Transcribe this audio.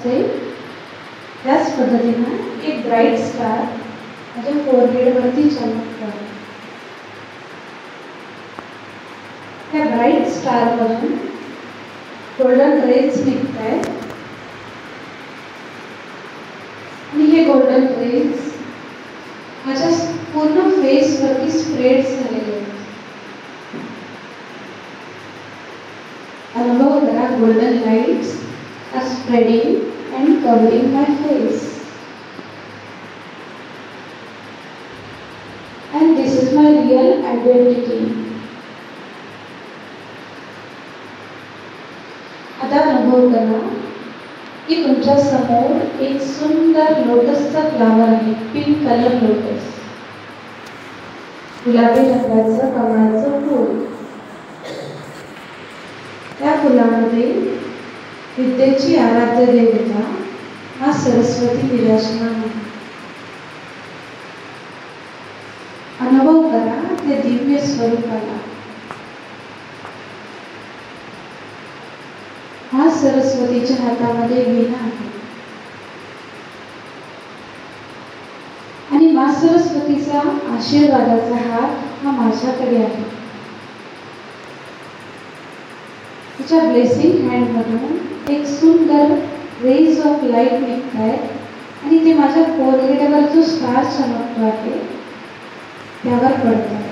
असते त्याच पद्धतीनं एक ब्राईट स्टार माझ्या फोरहेडवरती चमकतो आहे. त्या ब्राईट स्टारमधून गोल्डन रेज निघत आहेत आणि हे गोल्डन रेज माझ्या पूर्ण फेसवरती स्प्रेड झालेले आहेत. अनुभव करा, golden lights are spreading and covering my face. And this is my real identity. आता अनुभव करा की तुमच्या समोर एक सुंदर लोटसचा फ्लावर आहे, पिंक कलर लोटस, गुलाबी रंगाचं कमळाचं फूल. त्या फुलामध्ये विद्येची आराध्य देवता हा सरस्वती विराजमान आहे. अनुभव करा ते दिव्य स्वरूपाला. हा सरस्वतीच्या हातामध्ये वीणा आहे आणि मा सरस्वतीचा आशीर्वादाचा हात हा माझ्याकडे आहे. तिच्या ब्लेसिंग हँडमधून एक सुंदर रेज ऑफ लाईट निघत आहेत आणि ते माझ्या फोरहेडवर जो स्टार चमकतो आहे त्यावर पडतात.